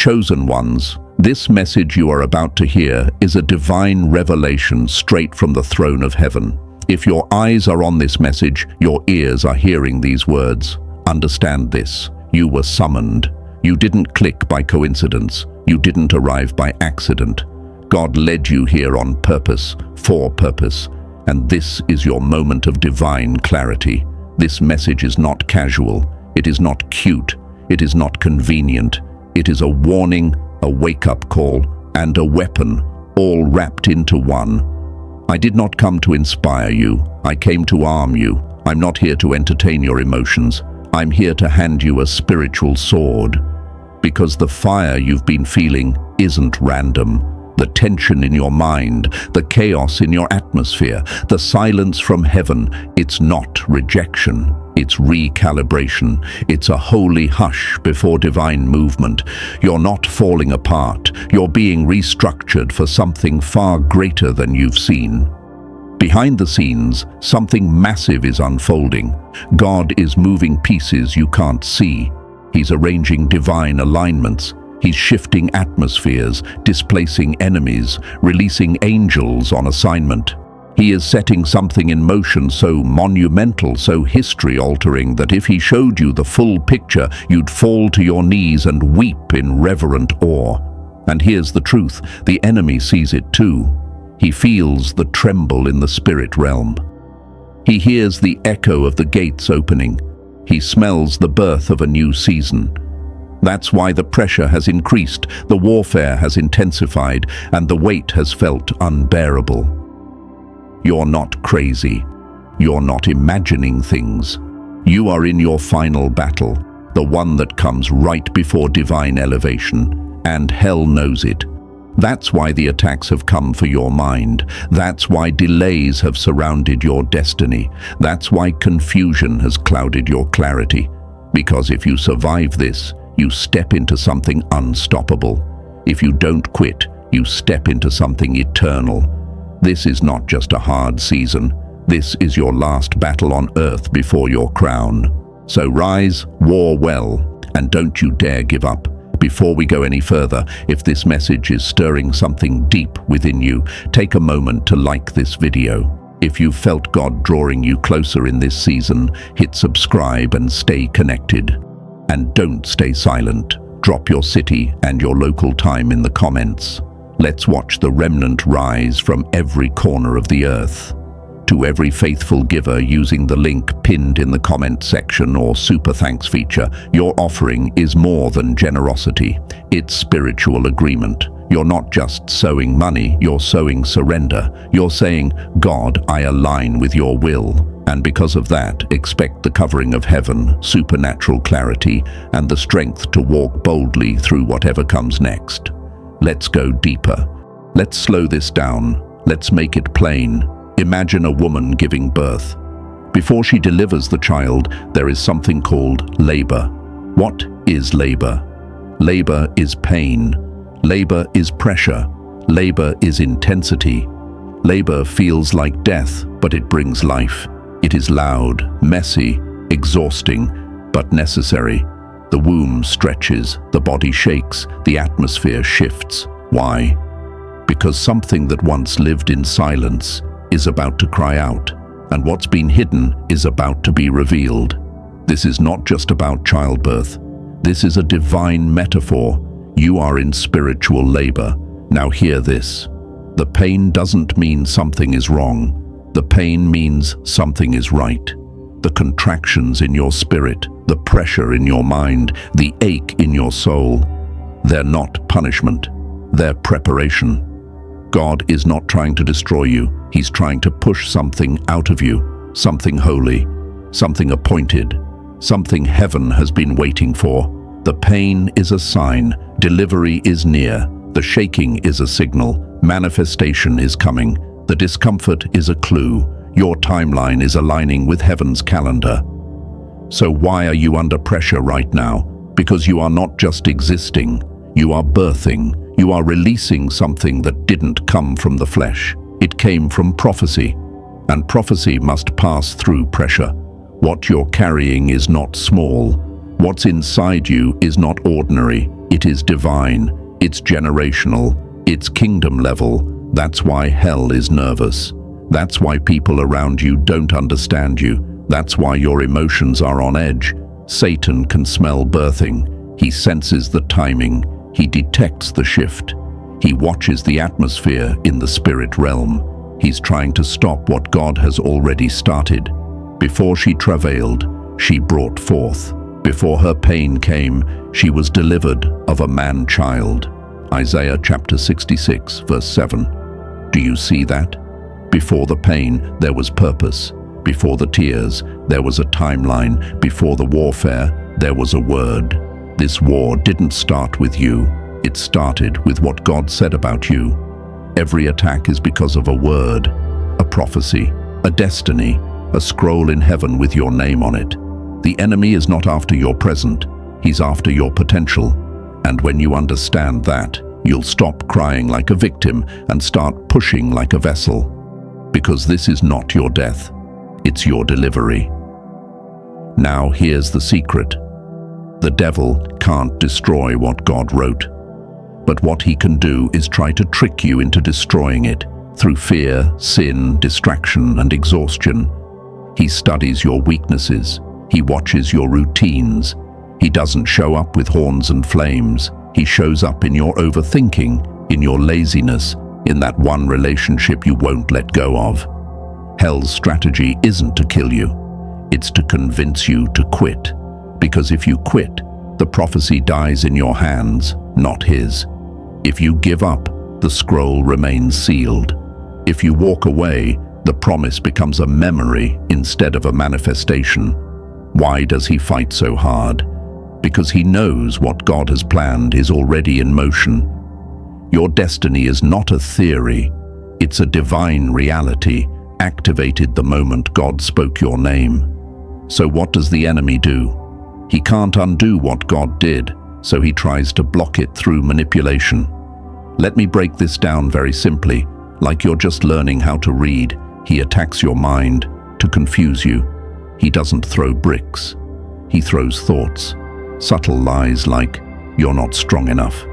chosen ones, this message you are about to hear is a divine revelation straight from the throne of heaven. If your eyes are on this message, your ears are hearing these words. Understand this. You were summoned. You didn't click by coincidence. You didn't arrive by accident. God led you here on purpose, for purpose. And this is your moment of divine clarity. This message is not casual. It is not cute. It is not convenient. It is a warning, a wake-up call, and a weapon, all wrapped into one. I did not come to inspire you. I came to arm you. I'm not here to entertain your emotions. I'm here to hand you a spiritual sword. Because the fire you've been feeling isn't random. The tension in your mind, the chaos in your atmosphere, the silence from heaven, it's not rejection. It's recalibration. It's a holy hush before divine movement. You're not falling apart. You're being restructured for something far greater than you've seen. Behind the scenes, something massive is unfolding. God is moving pieces you can't see. He's arranging divine alignments. He's shifting atmospheres, displacing enemies, releasing angels on assignment. He is setting something in motion so monumental, so history-altering that if he showed you the full picture, you'd fall to your knees and weep in reverent awe. And here's the truth, the enemy sees it too. He feels the tremble in the spirit realm. He hears the echo of the gates opening. He smells the birth of a new season. That's why the pressure has increased, the warfare has intensified, and the weight has felt unbearable. You're not crazy. You're not imagining things. You are in your final battle, the one that comes right before divine elevation, and hell knows it. That's why the attacks have come for your mind. That's why delays have surrounded your destiny. That's why confusion has clouded your clarity. Because if you survive this, you step into something unstoppable. If you don't quit, you step into something eternal. This is not just a hard season. This is your last battle on earth before your crown. So rise, war well, and don't you dare give up. Before we go any further, if this message is stirring something deep within you, take a moment to like this video. If you've felt God drawing you closer in this season, hit subscribe and stay connected. And don't stay silent. Drop your city and your local time in the comments. Let's watch the remnant rise from every corner of the earth. To every faithful giver using the link pinned in the comment section or super thanks feature, your offering is more than generosity. It's spiritual agreement. You're not just sowing money, you're sowing surrender. You're saying, God, I align with your will. And because of that, expect the covering of heaven, supernatural clarity, and the strength to walk boldly through whatever comes next. Let's go deeper. Let's slow this down. Let's make it plain. Imagine a woman giving birth. Before she delivers the child, there is something called labor. What is labor? Labor is pain. Labor is pressure. Labor is intensity. Labor feels like death, but it brings life. It is loud, messy, exhausting, but necessary. The womb stretches, the body shakes, the atmosphere shifts. Why? Because something that once lived in silence is about to cry out, and what's been hidden is about to be revealed. This is not just about childbirth. This is a divine metaphor. You are in spiritual labor. Now hear this. The pain doesn't mean something is wrong. The pain means something is right. The contractions in your spirit, the pressure in your mind, the ache in your soul, they're not punishment. They're preparation. God is not trying to destroy you. He's trying to push something out of you, something holy, something appointed, something heaven has been waiting for. The pain is a sign. Delivery is near. The shaking is a signal. Manifestation is coming. The discomfort is a clue. Your timeline is aligning with heaven's calendar. So why are you under pressure right now? Because you are not just existing. You are birthing. You are releasing something that didn't come from the flesh. It came from prophecy. And prophecy must pass through pressure. What you're carrying is not small. What's inside you is not ordinary, it is divine, it's generational, it's kingdom level. That's why hell is nervous. That's why people around you don't understand you. That's why your emotions are on edge. Satan can smell birthing. He senses the timing. He detects the shift. He watches the atmosphere in the spirit realm. He's trying to stop what God has already started. Before she travailed, she brought forth. Before her pain came, she was delivered of a man-child. Isaiah chapter 66, verse 7. Do you see that? Before the pain, there was purpose. Before the tears, there was a timeline. Before the warfare, there was a word. This war didn't start with you. It started with what God said about you. Every attack is because of a word, a prophecy, a destiny, a scroll in heaven with your name on it. The enemy is not after your present, he's after your potential. And when you understand that, you'll stop crying like a victim and start pushing like a vessel. Because this is not your death, it's your delivery. Now here's the secret. The devil can't destroy what God wrote. But what he can do is try to trick you into destroying it through fear, sin, distraction, and exhaustion. He studies your weaknesses. He watches your routines. He doesn't show up with horns and flames. He shows up in your overthinking, in your laziness, in that one relationship you won't let go of. Hell's strategy isn't to kill you. It's to convince you to quit. Because if you quit, the prophecy dies in your hands, not his. If you give up, the scroll remains sealed. If you walk away, the promise becomes a memory instead of a manifestation. Why does he fight so hard? Because he knows what God has planned is already in motion. Your destiny is not a theory. It's a divine reality, activated the moment God spoke your name. So what does the enemy do? He can't undo what God did, so he tries to block it through manipulation. Let me break this down very simply. Like you're just learning how to read, he attacks your mind to confuse you. He doesn't throw bricks. He throws thoughts. Subtle lies like, you're not strong enough.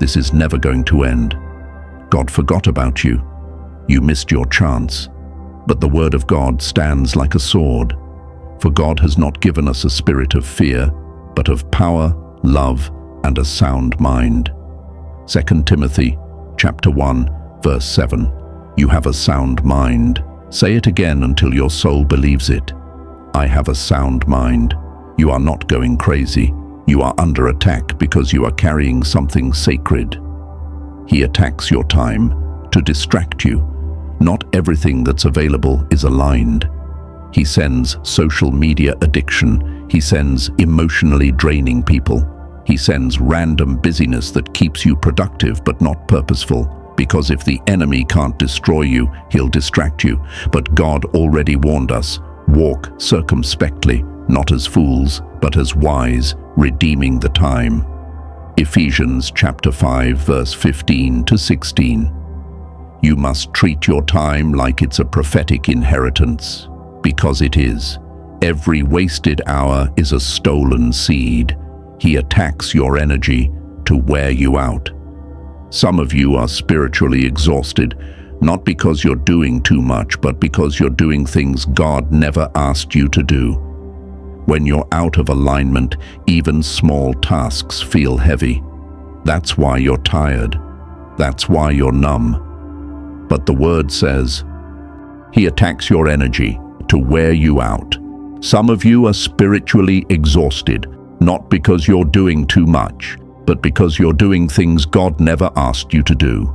This is never going to end. God forgot about you. You missed your chance. But the word of God stands like a sword. For God has not given us a spirit of fear, but of power, love, and a sound mind. 2 Timothy chapter 1, verse 7. You have a sound mind. Say it again until your soul believes it. I have a sound mind. You are not going crazy. You are under attack because you are carrying something sacred. He attacks your time to distract you. Not everything that's available is aligned. He sends social media addiction. He sends emotionally draining people. He sends random busyness that keeps you productive but not purposeful. Because if the enemy can't destroy you, he'll distract you. But God already warned us, walk circumspectly, not as fools, but as wise, redeeming the time. Ephesians chapter 5, verse 15 to 16. You must treat your time like it's a prophetic inheritance, because it is. Every wasted hour is a stolen seed. He attacks your energy to wear you out. Some of you are spiritually exhausted, not because you're doing too much, but because you're doing things God never asked you to do. When you're out of alignment, even small tasks feel heavy. That's why you're tired. That's why you're numb. But the word says, he attacks your energy to wear you out. Some of you are spiritually exhausted, not because you're doing too much, but because you're doing things God never asked you to do.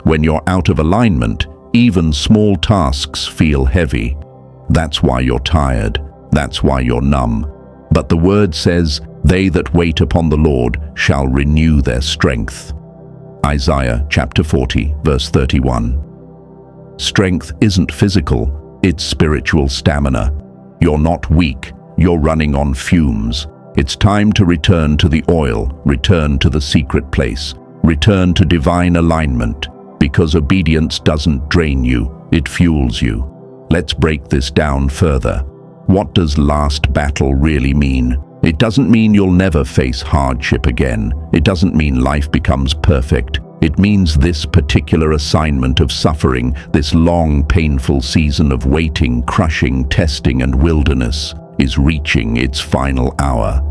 When you're out of alignment, even small tasks feel heavy. That's why you're tired. That's why you're numb. But the word says, they that wait upon the Lord shall renew their strength. Isaiah chapter 40, verse 31. Strength isn't physical, it's spiritual stamina. You're not weak, you're running on fumes. It's time to return to the oil, return to the secret place, return to divine alignment, because obedience doesn't drain you, it fuels you. Let's break this down further. What does last battle really mean? It doesn't mean you'll never face hardship again. It doesn't mean life becomes perfect. It means this particular assignment of suffering, this long, painful season of waiting, crushing, testing, and wilderness, is reaching its final hour.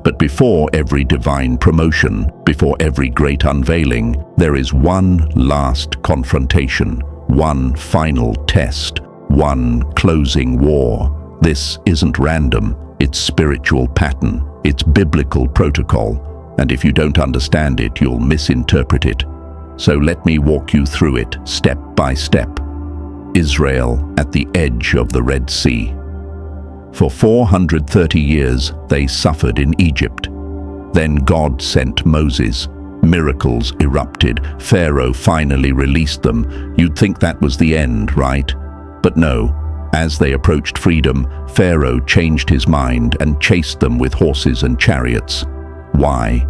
But before every divine promotion, before every great unveiling, there is one last confrontation, one final test, one closing war. This isn't random, it's spiritual pattern, it's biblical protocol, and if you don't understand it, you'll misinterpret it. So let me walk you through it, step by step. Israel at the edge of the Red Sea. For 430 years, they suffered in Egypt. Then God sent Moses. Miracles erupted. Pharaoh finally released them. You'd think that was the end, right? But no. As they approached freedom, Pharaoh changed his mind and chased them with horses and chariots. Why?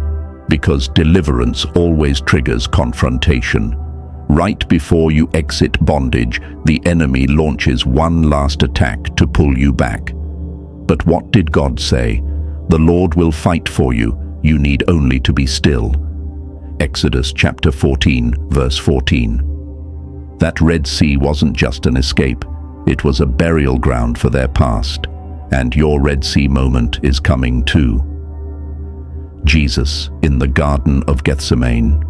Because deliverance always triggers confrontation. Right before you exit bondage, the enemy launches one last attack to pull you back. But what did God say? The Lord will fight for you. You need only to be still. Exodus chapter 14, verse 14. That Red Sea wasn't just an escape. It was a burial ground for their past. And your Red Sea moment is coming too. Jesus in the Garden of Gethsemane.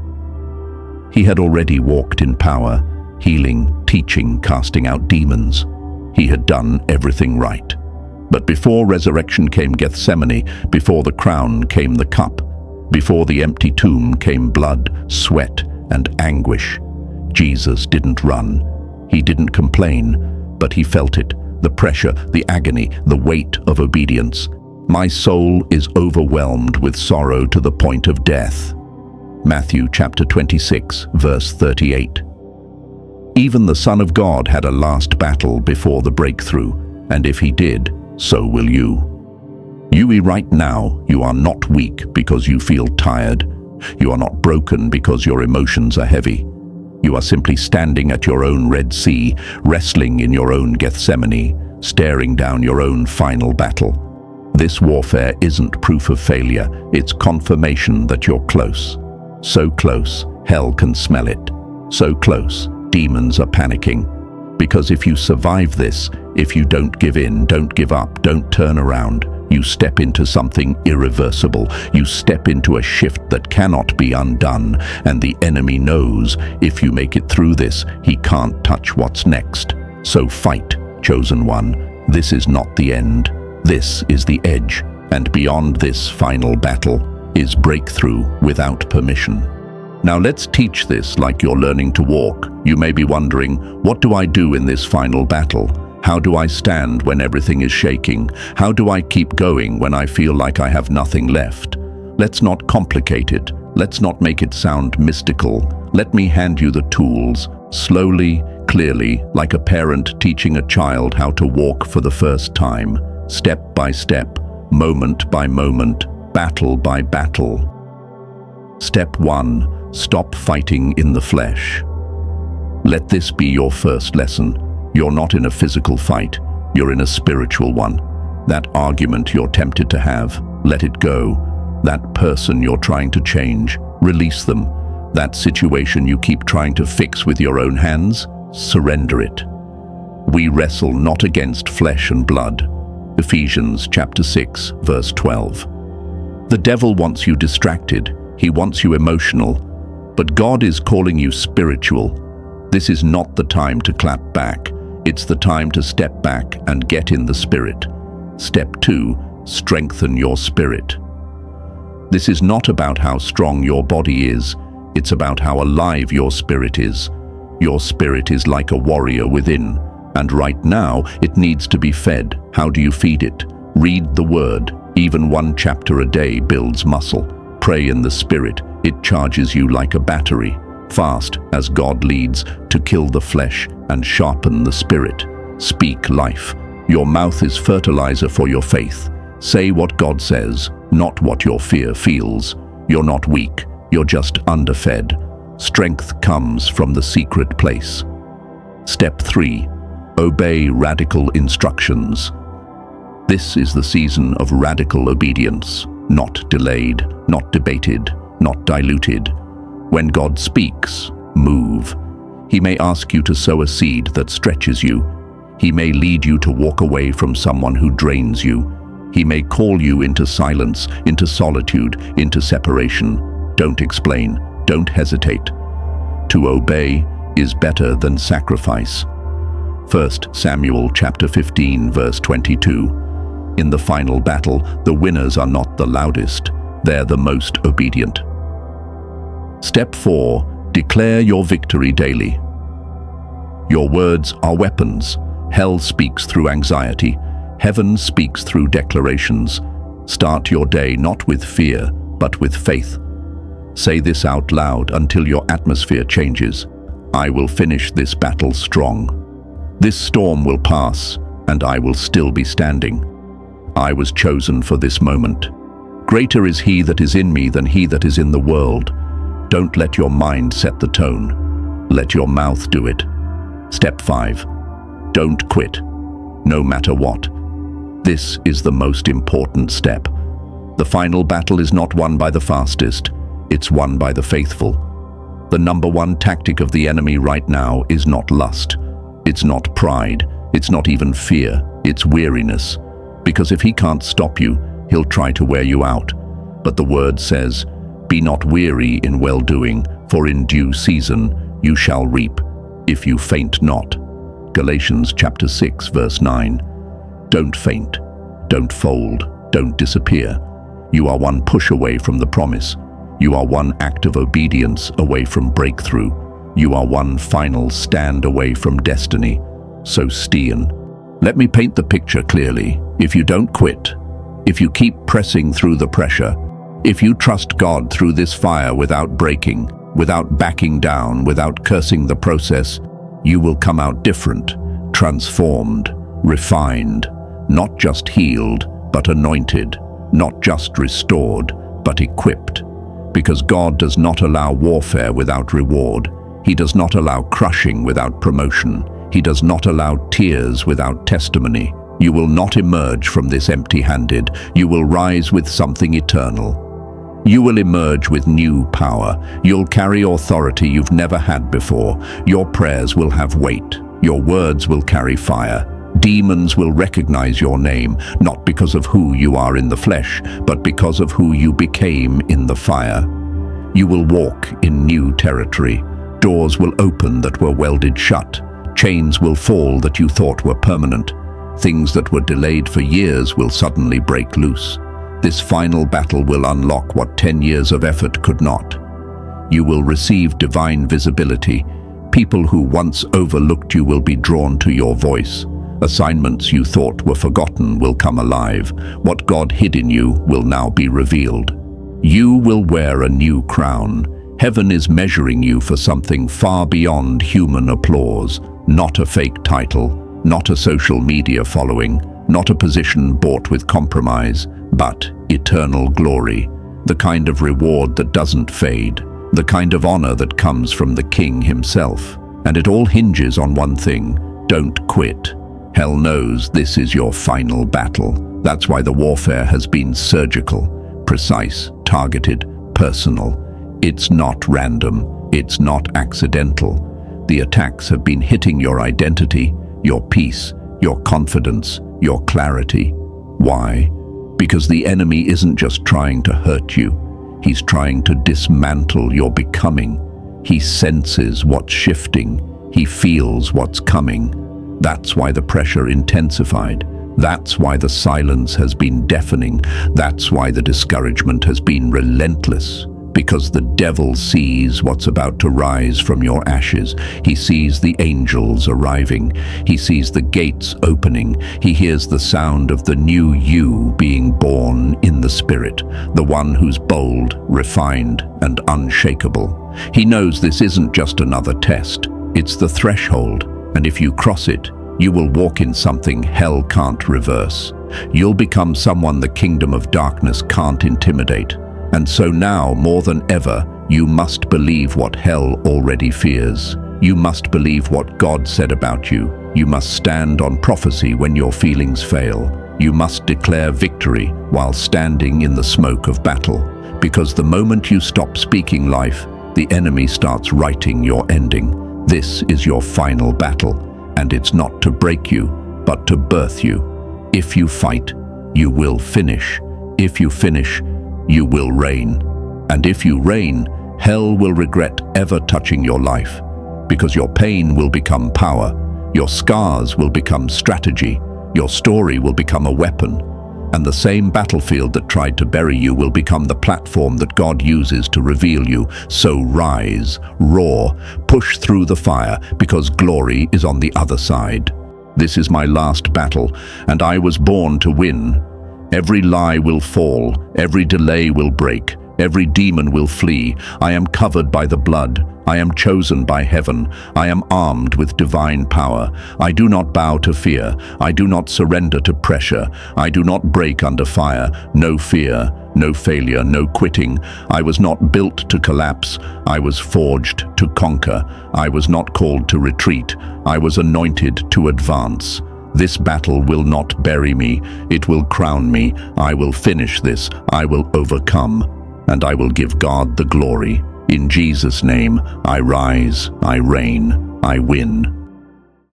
He had already walked in power, healing, teaching, casting out demons. He had done everything right. But before resurrection came Gethsemane, before the crown came the cup, before the empty tomb came blood, sweat, and anguish. Jesus didn't run. He didn't complain, but he felt it, the pressure, the agony, the weight of obedience. My soul is overwhelmed with sorrow to the point of death. Matthew chapter 26, verse 38. Even the Son of God had a last battle before the breakthrough, and if he did, so will you. Right now, you are not weak because you feel tired. You are not broken because your emotions are heavy. You are simply standing at your own Red Sea, wrestling in your own Gethsemane, staring down your own final battle. This warfare isn't proof of failure, it's confirmation that you're close. So close, hell can smell it. So close, demons are panicking. Because if you survive this, if you don't give in, don't give up, don't turn around, you step into something irreversible. You step into a shift that cannot be undone, and the enemy knows if you make it through this, he can't touch what's next. So fight, chosen one. This is not the end. This is the edge, and beyond this final battle is breakthrough without permission. Now let's teach this like you're learning to walk. You may be wondering, what do I do in this final battle? How do I stand when everything is shaking? How do I keep going when I feel like I have nothing left? Let's not complicate it. Let's not make it sound mystical. Let me hand you the tools, slowly, clearly, like a parent teaching a child how to walk for the first time, step by step, moment by moment, battle by battle. Step 1. Stop fighting in the flesh. Let this be your first lesson. You're not in a physical fight, you're in a spiritual one. That argument you're tempted to have, let it go. That person you're trying to change, release them. That situation you keep trying to fix with your own hands, surrender it. We wrestle not against flesh and blood. Ephesians chapter 6, verse 12. The devil wants you distracted, he wants you emotional, but God is calling you spiritual. This is not the time to clap back. It's the time to step back and get in the spirit. Step 2, strengthen your spirit. This is not about how strong your body is, it's about how alive your spirit is. Your spirit is like a warrior within, and right now it needs to be fed. How do you feed it? Read the word. Even 1 chapter a day builds muscle. Pray in the spirit. It charges you like a battery. Fast as God leads to kill the flesh and sharpen the spirit. Speak life. Your mouth is fertilizer for your faith. Say what God says, not what your fear feels. You're not weak, you're just underfed. Strength comes from the secret place. Step 3. Obey radical instructions. This is the season of radical obedience, not delayed, not debated, not diluted. When God speaks, move. He may ask you to sow a seed that stretches you. He may lead you to walk away from someone who drains you. He may call you into silence, into solitude, into separation. Don't explain, don't hesitate. To obey is better than sacrifice. 1 Samuel chapter 15, verse 22. In the final battle, the winners are not the loudest, they're the most obedient. Step 4. Declare your victory daily. Your words are weapons. Hell speaks through anxiety. Heaven speaks through declarations. Start your day not with fear, but with faith. Say this out loud until your atmosphere changes. I will finish this battle strong. This storm will pass, and I will still be standing. I was chosen for this moment. Greater is He that is in me than he that is in the world. Don't let your mind set the tone. Let your mouth do it. Step 5. Don't quit, no matter what. This is the most important step. The final battle is not won by the fastest, it's won by the faithful. The number one tactic of the enemy right now is not lust. It's not pride. It's not even fear. It's weariness. Because if he can't stop you, he'll try to wear you out. But the word says, "Be not weary in well-doing, for in due season you shall reap, if you faint not." Galatians chapter 6, verse 9. Don't faint. Don't fold. Don't disappear. You are one push away from the promise. You are one act of obedience away from breakthrough. You are one final stand away from destiny. So stand. Let me paint the picture clearly. If you don't quit, if you keep pressing through the pressure, if you trust God through this fire without breaking, without backing down, without cursing the process, you will come out different, transformed, refined, not just healed, but anointed, not just restored, but equipped. Because God does not allow warfare without reward. He does not allow crushing without promotion. He does not allow tears without testimony. You will not emerge from this empty-handed. You will rise with something eternal. You will emerge with new power. You'll carry authority you've never had before. Your prayers will have weight. Your words will carry fire. Demons will recognize your name, not because of who you are in the flesh, but because of who you became in the fire. You will walk in new territory. Doors will open that were welded shut. Chains will fall that you thought were permanent. Things that were delayed for years will suddenly break loose. This final battle will unlock what 10 years of effort could not. You will receive divine visibility. People who once overlooked you will be drawn to your voice. Assignments you thought were forgotten will come alive. What God hid in you will now be revealed. You will wear a new crown. Heaven is measuring you for something far beyond human applause. Not a fake title, not a social media following, not a position bought with compromise, but eternal glory. The kind of reward that doesn't fade. The kind of honor that comes from the King himself. And it all hinges on one thing: don't quit. Hell knows this is your final battle. That's why the warfare has been surgical, precise, targeted, personal. It's not random. It's not accidental. The attacks have been hitting your identity, your peace, your confidence, your clarity. Why? Because the enemy isn't just trying to hurt you. He's trying to dismantle your becoming. He senses what's shifting. He feels what's coming. That's why the pressure intensified. That's why the silence has been deafening. That's why the discouragement has been relentless. Because the devil sees what's about to rise from your ashes. He sees the angels arriving. He sees the gates opening. He hears the sound of the new you being born in the Spirit, the one who's bold, refined, and unshakable. He knows this isn't just another test. It's the threshold, and if you cross it, you will walk in something hell can't reverse. You'll become someone the kingdom of darkness can't intimidate. And so now, more than ever, you must believe what hell already fears. You must believe what God said about you. You must stand on prophecy when your feelings fail. You must declare victory while standing in the smoke of battle, because the moment you stop speaking life, the enemy starts writing your ending. This is your final battle, and it's not to break you, but to birth you. If you fight, you will finish. If you finish, you will reign. And if you reign, hell will regret ever touching your life, because your pain will become power, your scars will become strategy, your story will become a weapon, and the same battlefield that tried to bury you will become the platform that God uses to reveal you. So rise, roar, push through the fire, because glory is on the other side. This is my last battle, and I was born to win. Every lie will fall, every delay will break, every demon will flee. I am covered by the blood. I am chosen by heaven. I am armed with divine power. I do not bow to fear. I do not surrender to pressure. I do not break under fire. No fear, no failure, no quitting. I was not built to collapse. I was forged to conquer. I was not called to retreat. I was anointed to advance. This battle will not bury me. It will crown me. I will finish this. I will overcome. And I will give God the glory. In Jesus' name, I rise, I reign, I win.